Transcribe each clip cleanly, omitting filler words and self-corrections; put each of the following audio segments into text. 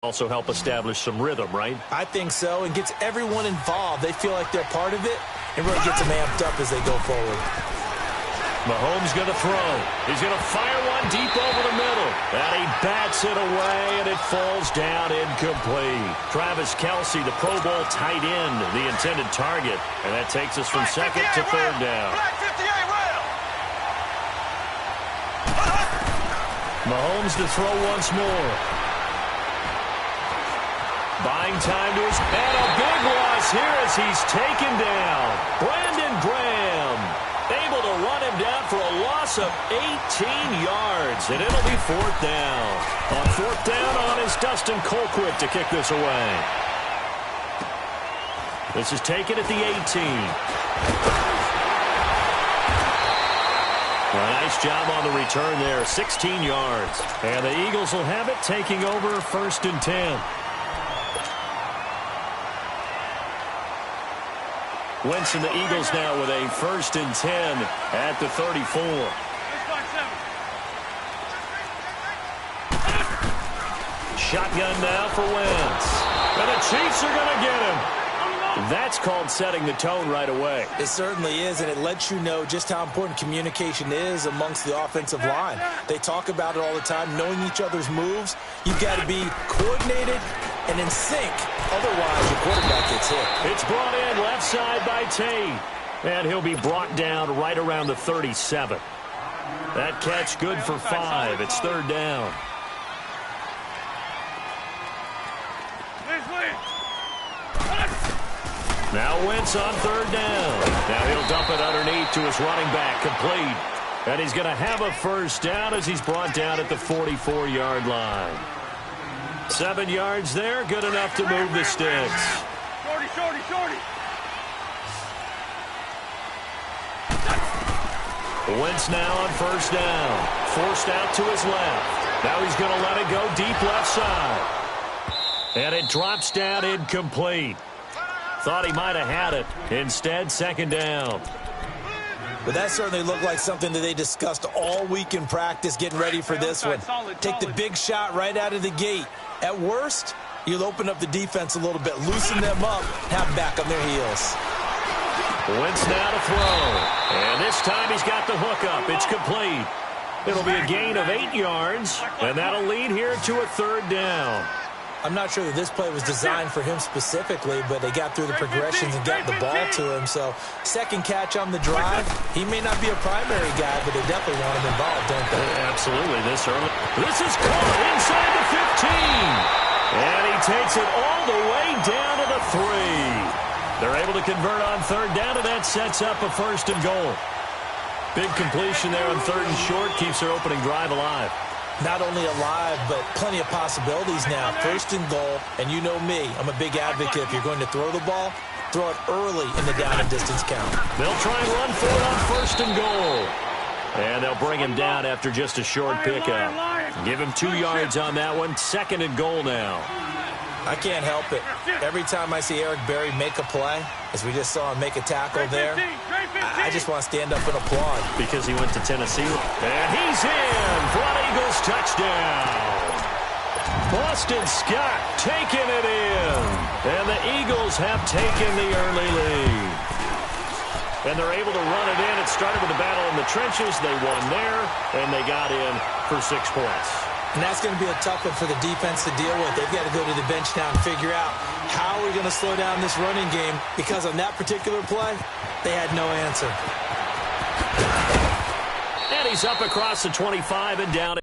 Also help establish some rhythm, right? I think so, and gets everyone involved. They feel like they're part of it, and really gets them amped up as they go forward. Mahomes going to throw. He's going to fire one deep over the middle. And he bats it away, and it falls down incomplete. Travis Kelce, the Pro Bowl tight end, the intended target. And that takes us from second to third down. Mahomes to throw once more. Buying time to his... And a big loss here as he's taken down. Brandon Graham able to run him down for a loss of 18 yards. And it'll be fourth down. On fourth down on is Dustin Colquitt to kick this away. This is taken at the 18. Well, nice job on the return there. 16 yards. And the Eagles will have it, taking over first and 10. Wentz and the Eagles now with a first and 10 at the 34. Shotgun now for Wentz. And the Chiefs are going to get him. That's called setting the tone right away. It certainly is, and it lets you know just how important communication is amongst the offensive line. They talk about it all the time, knowing each other's moves. You've got to be coordinated and in sync. Otherwise, your quarterback gets hit. It's brought in left side by Tate. And he'll be brought down right around the 37. That catch good for 5. It's third down. Now Wentz on third down. Now he'll dump it underneath to his running back, complete. And he's going to have a first down as he's brought down at the 44-yard line. 7 yards there, good enough to move the sticks. Shorty. Wentz now on first down. Forced out to his left. Now he's going to let it go deep left side. And it drops down incomplete. Thought he might have had it. Instead, second down. But that certainly looked like something that they discussed all week in practice, getting ready for this one. Take the big shot right out of the gate. At worst, you'll open up the defense a little bit, loosen them up, have them back on their heels. Wentz now to throw. And this time he's got the hook up. It's complete. It'll be a gain of 8 yards, and that'll lead here to a third down. I'm not sure that this play was designed for him specifically, but they got through the progressions and got the ball to him. So second catch on the drive. He may not be a primary guy, but they definitely want him involved, don't they? Absolutely. This is caught inside the 15. And he takes it all the way down to the 3. They're able to convert on third down, and that sets up a first and goal. Big completion there on third and short keeps their opening drive alive. Not only alive, but plenty of possibilities now. First and goal, and you know me, I'm a big advocate. If you're going to throw the ball, throw it early in the down and distance count. They'll try and run for it on first and goal. And they'll bring him down after just a short pickup. Give him 2 yards on that one. Second and goal now. I can't help it. Every time I see Eric Berry make a play, as we just saw him make a tackle there, I just want to stand up and applaud. Because he went to Tennessee. And he's in for an Eagles touchdown. Boston Scott taking it in. And the Eagles have taken the early lead. And they're able to run it in. It started with a battle in the trenches. They won there, and they got in for 6 points. And that's going to be a tough one for the defense to deal with. They've got to go to the bench now and figure out how are we going to slow down this running game, because on that particular play, they had no answer. And he's up across the 25 and down.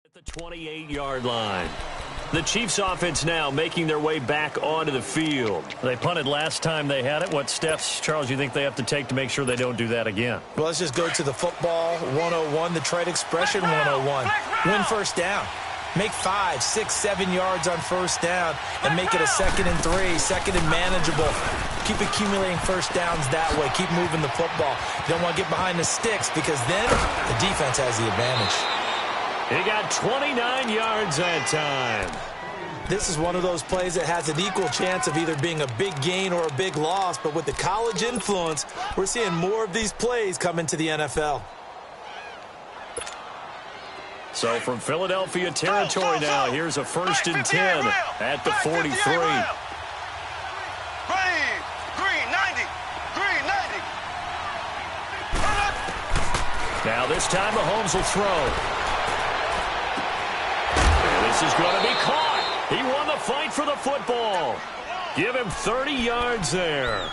At the 28-yard line. The Chiefs offense now making their way back onto the field. They punted last time they had it. What steps, Charles, you think they have to take to make sure they don't do that again? Well, let's just go to the football 101, the trade expression 101. Win first down. Make 5, 6, 7 yards on first down and make it a 2nd and 3, second and manageable. Keep accumulating first downs that way. Keep moving the football. You don't want to get behind the sticks, because then the defense has the advantage. He got 29 yards that time. This is one of those plays that has an equal chance of either being a big gain or a big loss, but with the college influence, we're seeing more of these plays come into the NFL. So from Philadelphia territory now, here's a 1st and 10 at the 43. Now this time Mahomes will throw. And this is going to be caught. He won the fight for the football. Give him 30 yards there.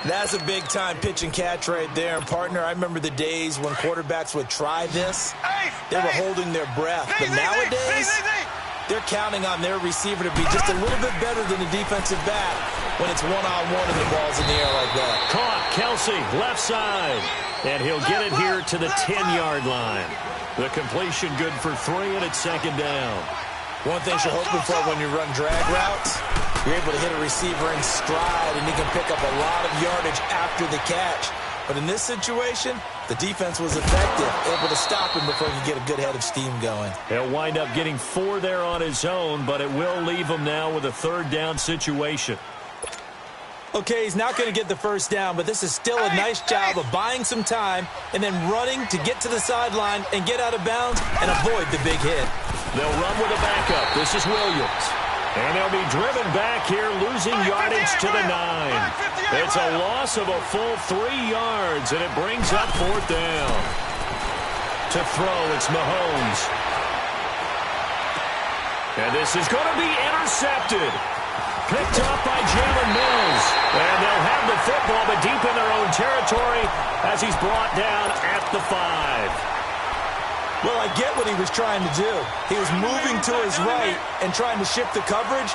That's a big-time pitch and catch right there. And, partner, I remember the days when quarterbacks would try this. They were holding their breath. But nowadays, they're counting on their receiver to be just a little bit better than the defensive back when it's one-on-one and the ball's in the air like that. Caught. Kelsey, left side. And he'll get it here to the 10-yard line. The completion good for 3, and it's 2nd down. One thing you're hoping for when you run drag routes, you're able to hit a receiver in stride, and he can pick up a lot of yardage after the catch. But in this situation, the defense was effective, able to stop him before he could get a good head of steam going. He'll wind up getting 4 there on his own, but it will leave him now with a 3rd down situation. Okay, he's not going to get the 1st down, but this is still a nice job of buying some time and then running to get to the sideline and get out of bounds and avoid the big hit. They'll run with a backup. This is Williams. And they'll be driven back here, losing yardage to the 9. It's a loss of a full 3 yards, and it brings up 4th down. To throw, it's Mahomes. And this is going to be intercepted. Picked up by Jalen Mills. And they'll have the football, but deep in their own territory as he's brought down at the 5. Well, I get what he was trying to do. He was moving to his right and trying to shift the coverage,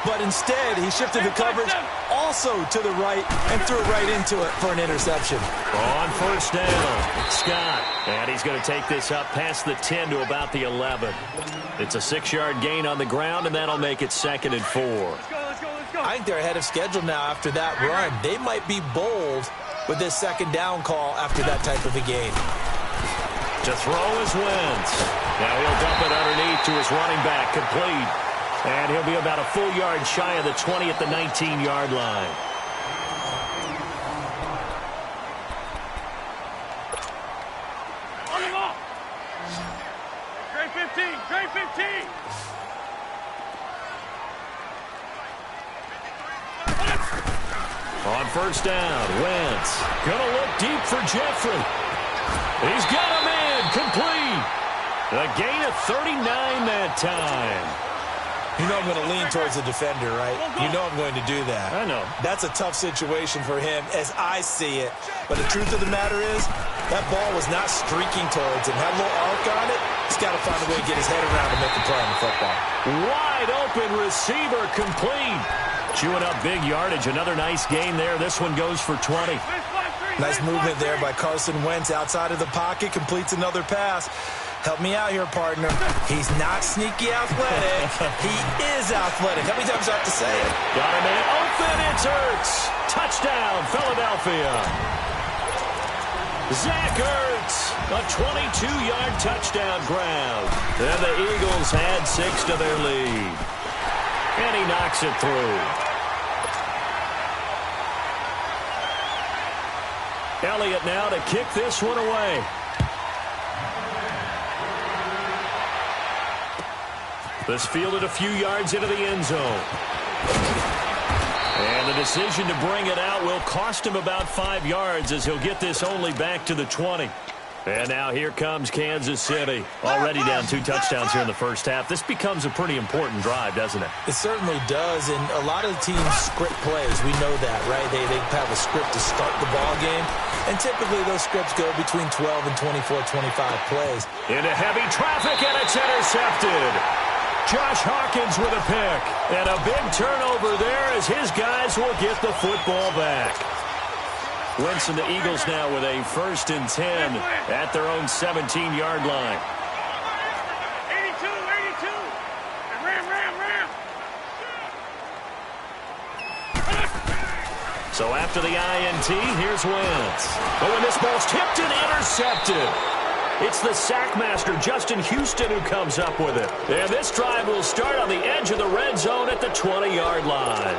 but instead he shifted the coverage also to the right and threw right into it for an interception. On 1st down, Scott. And he's going to take this up past the 10 to about the 11. It's a 6-yard gain on the ground, and that'll make it 2nd and 4. I think they're ahead of schedule now after that run. They might be bold with this 2nd down call after that type of a game. To throw is Wentz. Now he'll dump it underneath to his running back, complete. And he'll be about a full yard shy of the 20 at the 19-yard line. On the ball. Great 15, great 15. On 1st down, Wentz. Gonna look deep for Jeffrey. He's got him in, complete. A gain of 39 that time. You know I'm going to lean towards the defender, right? You know I'm going to do that. I know. That's a tough situation for him as I see it. But the truth of the matter is, that ball was not streaking towards him. Had a little arc on it. He's got to find a way to get his head around and make a play on the football. Wide open receiver, complete. Chewing up big yardage. Another nice gain there. This one goes for 20. Nice movement there by Carson Wentz outside of the pocket. Completes another pass. Help me out here, partner. He's not sneaky athletic. He is athletic. How many times do I have to say it? Got a man open. It's Ertz. Touchdown, Philadelphia. Zach Ertz, a 22-yard touchdown grab. And the Eagles had 6 to their lead. And he knocks it through. Elliott now to kick this one away. This fielded a few yards into the end zone. And the decision to bring it out will cost him about 5 yards as he'll get this only back to the 20. And now here comes Kansas City. Already down 2 touchdowns here in the first half. This becomes a pretty important drive, doesn't it? It certainly does, and a lot of the teams script plays. We know that, right? They have a script to start the ball game, and typically those scripts go between 12 and 24, 25 plays. Into heavy traffic, and it's intercepted. Josh Hawkins with a pick. And a big turnover there as his guys will get the football back. Wentz and the Eagles now with a 1st and 10 at their own 17-yard line. 82. Ram. So after the INT, here's Wentz. Oh, and this ball's tipped and intercepted. It's the sackmaster, Justin Houston, who comes up with it. And this drive will start on the edge of the red zone at the 20-yard line.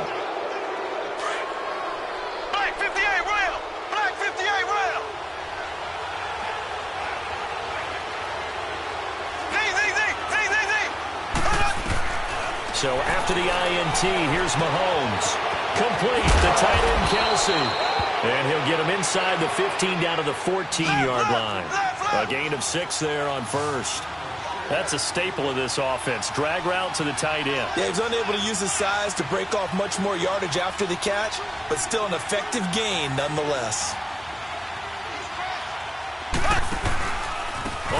Black 58 rail! Black 58 rail! So after the INT, here's Mahomes. Complete to tight end Kelsey. And he'll get him inside the 15 down to the 14-yard line. A gain of 6 there on first. That's a staple of this offense. Drag route to the tight end. Yeah, he's unable to use his size to break off much more yardage after the catch, but still an effective gain nonetheless.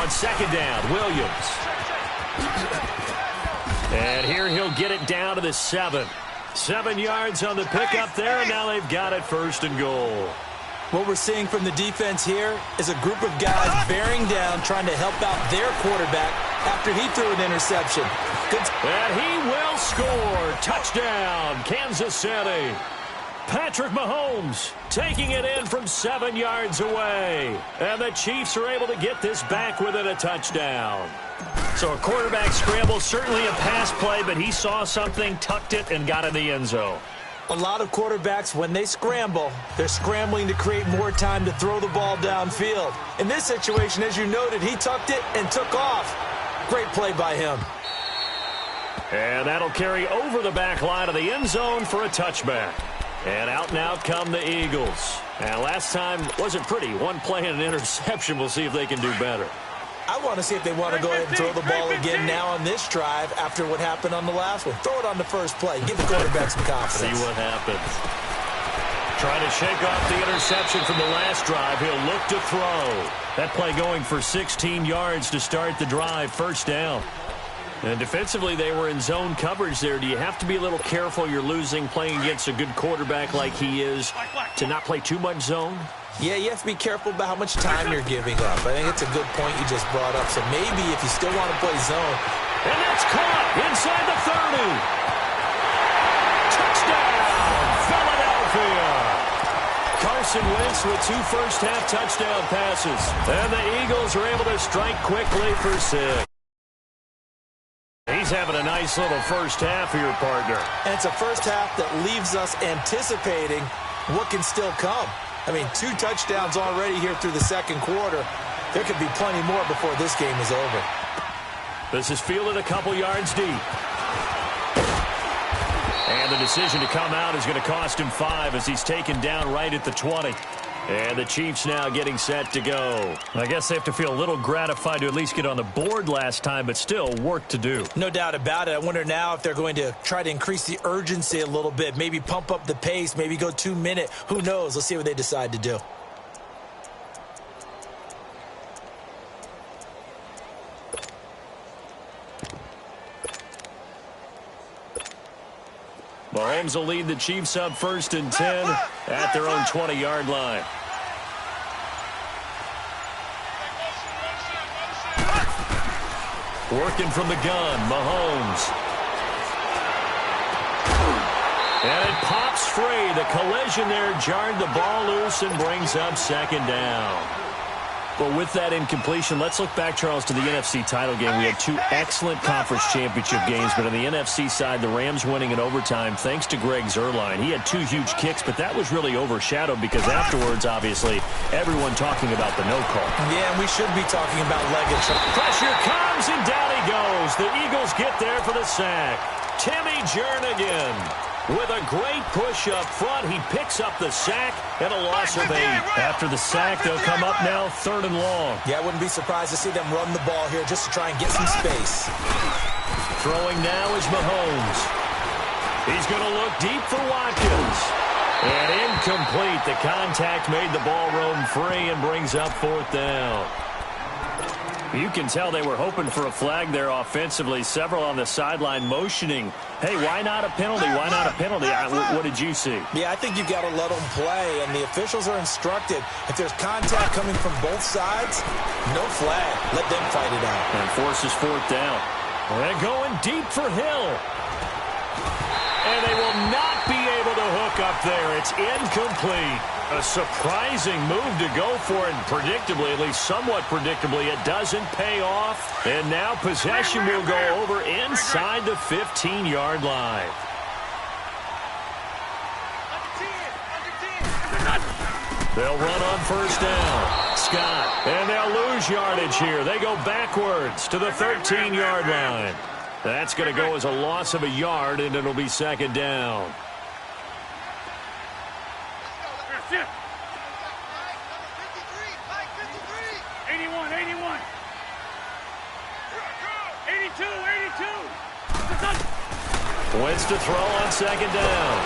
On second down, Williams. And here he'll get it down to the 7. 7 yards on the pickup there, and now they've got it first and goal. What we're seeing from the defense here is a group of guys bearing down, trying to help out their quarterback after he threw an interception. Good. And he will score. Touchdown, Kansas City. Patrick Mahomes taking it in from 7 yards away. And the Chiefs are able to get this back within a touchdown. So a quarterback scramble, certainly a pass play, but he saw something, tucked it, and got in the end zone. A lot of quarterbacks, when they scramble, they're scrambling to create more time to throw the ball downfield. In this situation, as you noted, he tucked it and took off. Great play by him. And that'll carry over the back line of the end zone for a touchback. And out come the Eagles. And last time wasn't pretty. One play and an interception. We'll see if they can do better. I want to see if they want to go ahead and throw the ball again now on this drive after what happened on the last one. Throw it on the first play. Give the quarterback some confidence. See what happens. Trying to shake off the interception from the last drive. He'll look to throw. That play going for 16 yards to start the drive. First down. And defensively, they were in zone coverage there. Do you have to be a little careful? You're losing playing against a good quarterback like he is to not play too much zone? Yeah, you have to be careful about how much time you're giving up. I think it's a good point you just brought up. So maybe if you still want to play zone. And that's caught inside the 30. Touchdown, Philadelphia. Carson Wentz with 2 first-half touchdown passes. And the Eagles are able to strike quickly for 6. He's having a nice little first half here, partner. And it's a first half that leaves us anticipating what can still come. I mean, 2 touchdowns already here through the second quarter. There could be plenty more before this game is over. This is fielded a couple yards deep. And the decision to come out is going to cost him 5 as he's taken down right at the 20. And the Chiefs now getting set to go. I guess they have to feel a little gratified to at least get on the board last time, but still work to do. No doubt about it. I wonder now if they're going to try to increase the urgency a little bit, maybe pump up the pace, maybe go 2-minute. Who knows? Let's see what they decide to do. Mahomes will lead the Chiefs up 1st and 10 at their own 20-yard line. Working from the gun, Mahomes. And it pops free. The collision there jarred the ball loose and brings up 2nd down. Well, with that incompletion, let's look back, Charles, to the NFC title game. We had 2 excellent conference championship games, but on the NFC side, the Rams winning in overtime thanks to Greg Zuerlein. He had 2 huge kicks, but that was really overshadowed because afterwards, obviously, everyone talking about the no call. Yeah, and we should be talking about Leggett. Pressure comes, and down he goes. The Eagles get there for the sack. Timmy Jernigan with a great push up front. He picks up the sack and a loss of 8. After the sack, they'll come up now 3rd and long. Yeah, I wouldn't be surprised to see them run the ball here just to try and get some space. Throwing now is Mahomes. He's going to look deep for Watkins. And incomplete. The contact made the ball roam free and brings up 4th down. You can tell they were hoping for a flag there offensively. Several on the sideline motioning, hey, why not a penalty? Why not a penalty? What did you see? Yeah, I think you've got to let them play, and the officials are instructed. If there's contact coming from both sides, no flag. Let them fight it out. And forces 4th down. And going deep for Hill. And they will not be able to hook up there. It's incomplete. A surprising move to go for it. Predictably, at least somewhat predictably, it doesn't pay off. And now possession will go over inside the 15-yard line. They'll run on first down. Scott. And they'll lose yardage here. They go backwards to the 13-yard line. That's going to go as a loss of a yard, and it'll be second down. 81, 81. 82, 82. Wentz to throw on second down.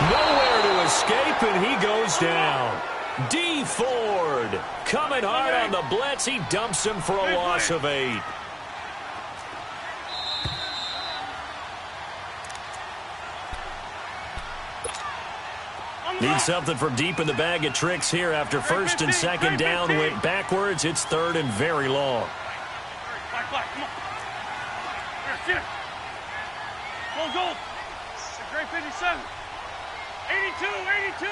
Nowhere to escape, and he goes down. D. Ford coming hard on the blitz. He dumps him for a loss of 8. Need something from deep in the bag of tricks here after first and second down went backwards. It's third and very long. Goal. Great 57. 82, 82.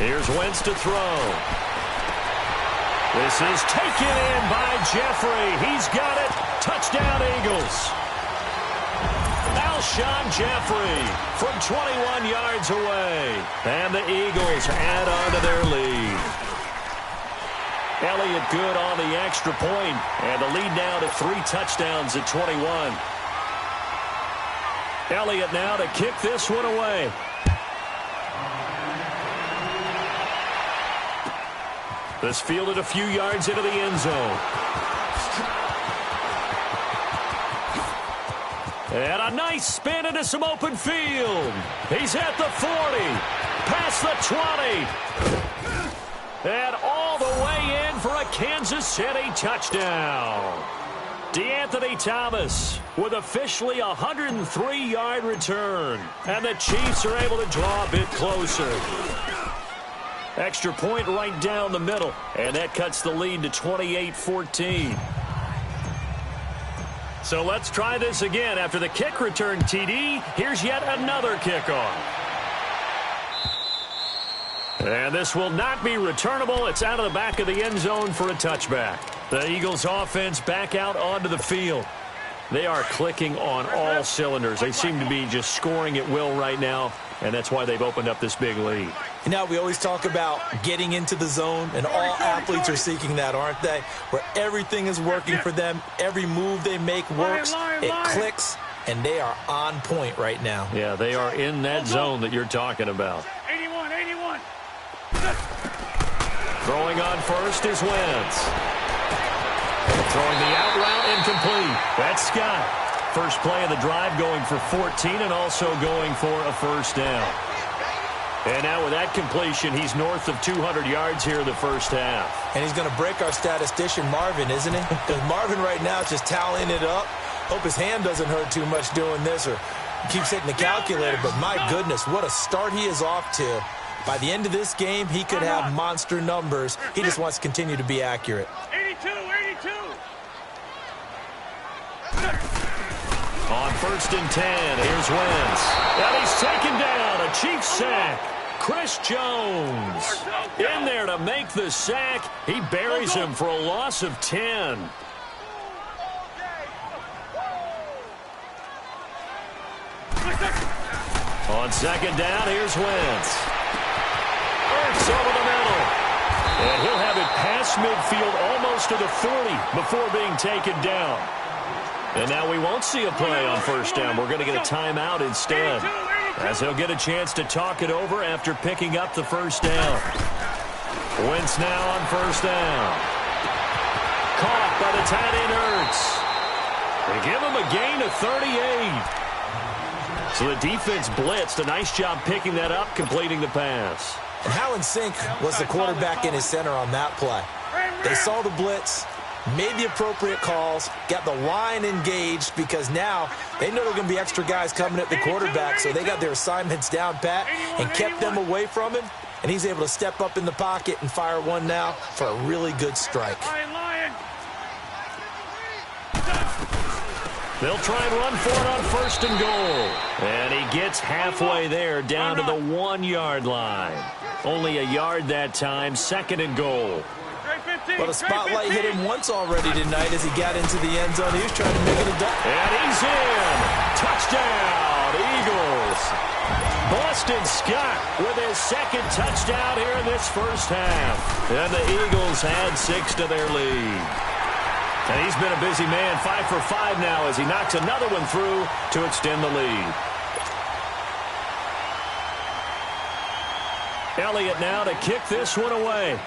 Here's Wentz to throw. This is taken in by Jeffrey. He's got it. Touchdown, Eagles. Alshon Jeffrey from 21 yards away. And the Eagles add on to their lead. Elliott good on the extra point. And the lead now to 3 touchdowns at 21. Elliott now to kick this one away. This fielded a few yards into the end zone. And a nice spin into some open field. He's at the 40, past the 20, and all the way in for a Kansas City touchdown. DeAnthony Thomas with officially a 103-yard return. And the Chiefs are able to draw a bit closer. Extra point right down the middle. And that cuts the lead to 28-14. So let's try this again. After the kick return, TD, here's yet another kickoff. And this will not be returnable. It's out of the back of the end zone for a touchback. The Eagles offense back out onto the field. They are clicking on all cylinders. They seem to be just scoring at will right now, and that's why they've opened up this big lead. You know, we always talk about getting into the zone, and all athletes are seeking that, aren't they? Where everything is working for them. Every move they make works. It clicks, and they are on point right now. Yeah, they are in that zone that you're talking about. 81, 81. Throwing on first is Wentz. Throwing the out route incomplete. That's Scott. First play of the drive going for 14 and also going for a first down. And now with that completion, he's north of 200 yards here in the first half. And he's going to break our statistician, Marvin, isn't he? Because Marvin right now is just tallying it up. Hope his hand doesn't hurt too much doing this or keeps hitting the calculator. But my goodness, what a start he is off to. By the end of this game, he could have monster numbers. He just wants to continue to be accurate. 82, 82. On first and 10, here's Wentz. And he's taken down. A Chiefs sack. Chris Jones in there to make the sack. He buries him for a loss of 10. On second down, here's Wentz. Ertz over the middle. And he'll have it past midfield almost to the 40 before being taken down. And now we won't see a play on first down. We're going to get a timeout instead, as he'll get a chance to talk it over after picking up the first down. Wentz now on first down. Caught by the tight end Ertz. They give him a gain of 38. So the defense blitzed. A nice job picking that up, completing the pass. And how in sync was the quarterback in his center on that play? They saw the blitz, made the appropriate calls, got the line engaged because now they know there are going to be extra guys coming at the quarterback, so they got their assignments down pat and kept them away from him, and he's able to step up in the pocket and fire one now for a really good strike. They'll try and run for it on first and goal. And he gets halfway there, down to the 1-yard line. Only a yard that time, 2nd and goal. Well, the spotlight hit him once already tonight as he got into the end zone. He was trying to make it a duck. And he's in. Touchdown, Eagles. Boston Scott with his 2nd touchdown here in this first half. And the Eagles add 6 to their lead. And he's been a busy man, 5 for 5 now as he knocks another one through to extend the lead. Elliott now to kick this one away.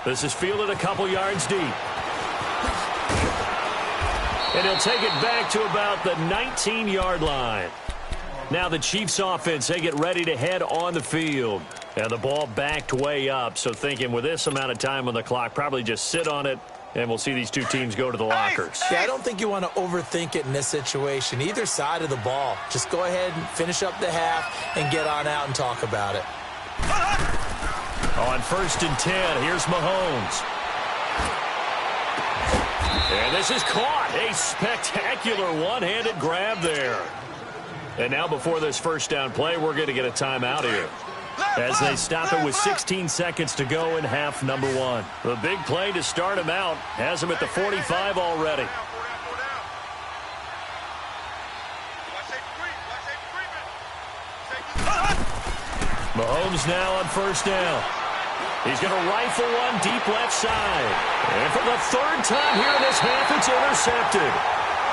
This is fielded a couple yards deep. And he'll take it back to about the 19-yard line. Now the Chiefs offense, they get ready to head on the field. And the ball backed way up, so thinking with this amount of time on the clock, probably just sit on it, and we'll see these two teams go to the lockers. Yeah, I don't think you want to overthink it in this situation. Either side of the ball. Just go ahead and finish up the half and get on out and talk about it. On 1st and 10, here's Mahomes. And this is caught. A spectacular one-handed grab there. And now before this first down play, we're going to get a timeout here, as they stop it with 16 seconds to go in half number 1. The big play to start him out has him at the 45 already. Mahomes now on 1st down. He's going to rifle one deep left side. And for the 3rd time here in this half, it's intercepted.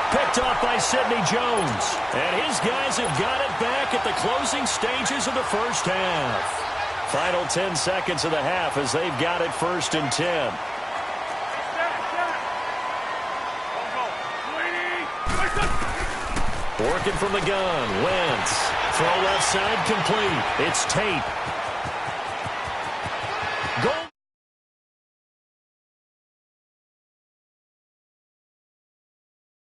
Picked off by Sidney Jones. And his guys have got it back at the closing stages of the first half. Final 10 seconds of the half as they've got it 1st and 10. Working from the gun. Wentz. Throw left side complete. It's Tate.